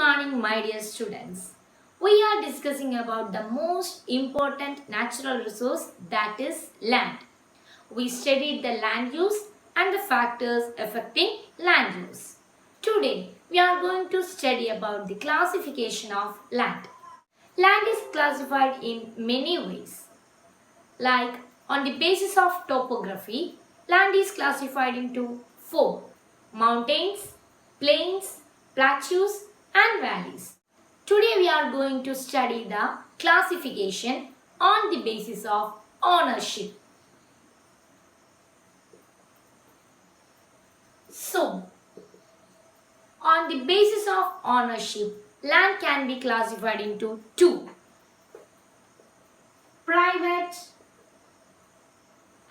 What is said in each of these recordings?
morning, my dear students. We are discussing about the most important natural resource, that is land. We studied the land use and the factors affecting land use. Today, we are going to study about the classification of land. Land is classified in many ways. Like on the basis of topography, land is classified into four: mountains, plains, plateaus and valleys. Today we are going to study the classification on the basis of ownership. So, on the basis of ownership, land can be classified into two: private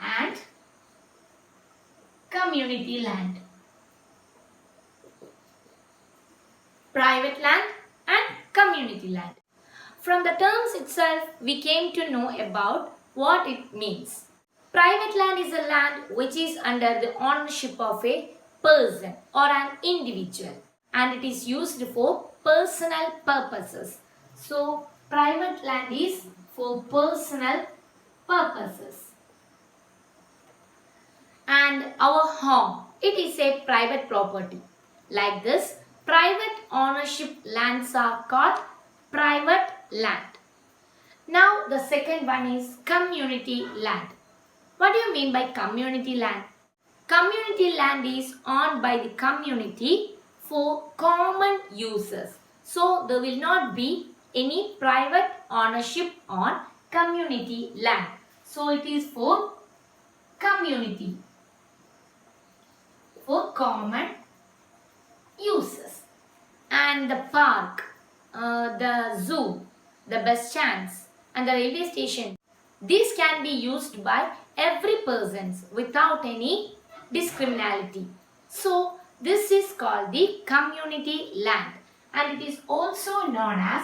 and community land. Private land and community land. From the terms itself, we came to know about what it means. Private land is a land which is under the ownership of a person or an individual, and it is used for personal purposes. So, private land is for personal purposes. And our home, it is a private property. Like this, private ownership lands are called private land. Now the second one is community land. What do you mean by community land? Community land is owned by the community for common uses. So there will not be any private ownership on community land. So it is for community, for common uses. And the park, the zoo, the bus stands and the railway station, these can be used by every person without any discriminality. So this is called the community land, and it is also known as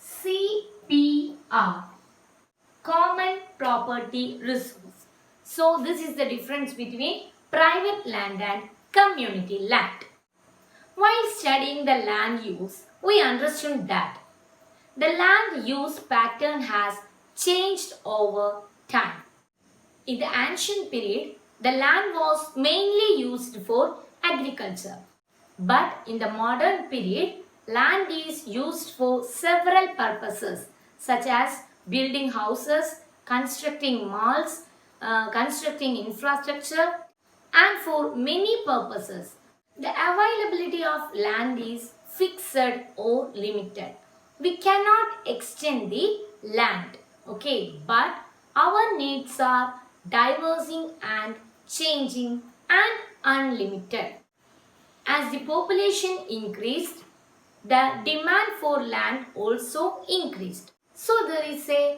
CPR, common property resource. So this is the difference between private land and community land. While studying the land use, we understood that the land use pattern has changed over time. In the ancient period, the land was mainly used for agriculture. But in the modern period, land is used for several purposes such as building houses, constructing malls, constructing infrastructure, and for many purposes. The availability of land is fixed or limited. We cannot extend the land, okay, but our needs are diverging and changing and unlimited. As the population increased, the demand for land also increased. So there is a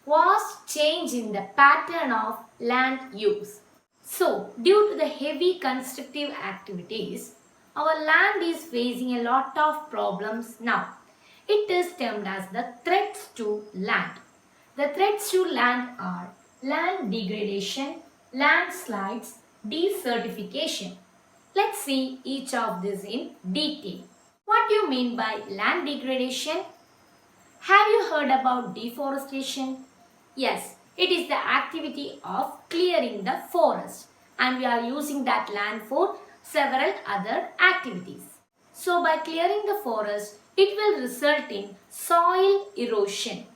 vast change in the pattern of land use. So, due to the heavy constructive activities, our land is facing a lot of problems now. It is termed as the threats to land. The threats to land are land degradation, landslides, desertification. Let's see each of these in detail. What do you mean by land degradation? Have you heard about deforestation? Yes. It is the activity of clearing the forest, and we are using that land for several other activities. So by clearing the forest, it will result in soil erosion.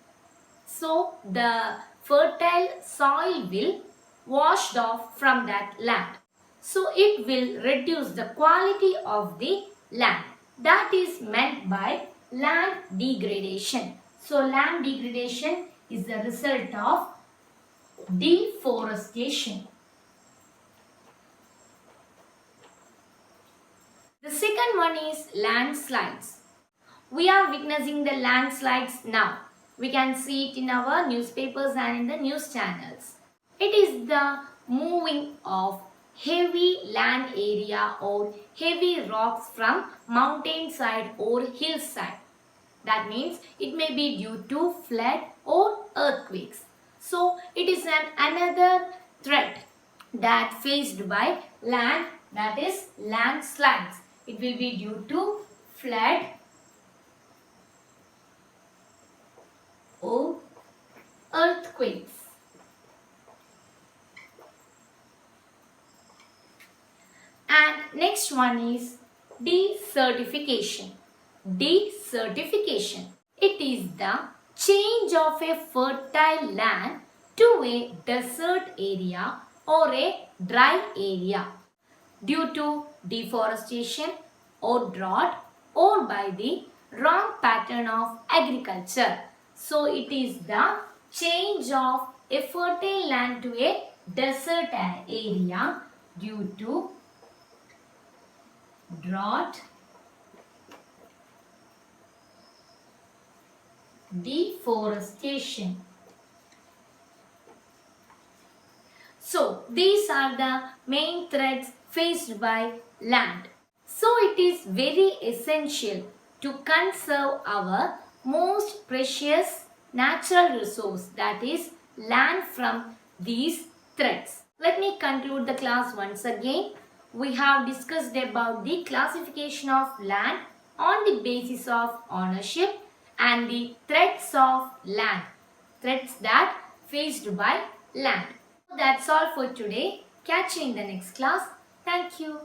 So the fertile soil will wash off from that land. So it will reduce the quality of the land. That is meant by land degradation. So land degradation is the result of deforestation. The second one is landslides. We are witnessing the landslides now. We can see it in our newspapers and in the news channels. It is the moving of heavy land area or heavy rocks from mountainside or hillside. That means it may be due to flood or earthquakes. So it is another threat that faced by land, that is landslides. It will be due to flood Next one is desertification. Desertification. It is the change of a fertile land to a desert area or a dry area due to deforestation or drought or by the wrong pattern of agriculture. So it is the change of a fertile land to a desert area due to drought, deforestation. So these are the main threats faced by land. So it is very essential to conserve our most precious natural resource, that is land, from these threats. Let me conclude the class once again. We have discussed about the classification of land on the basis of ownership and the threats of land, threats that faced by land. That's all for today. Catch you in the next class. Thank you.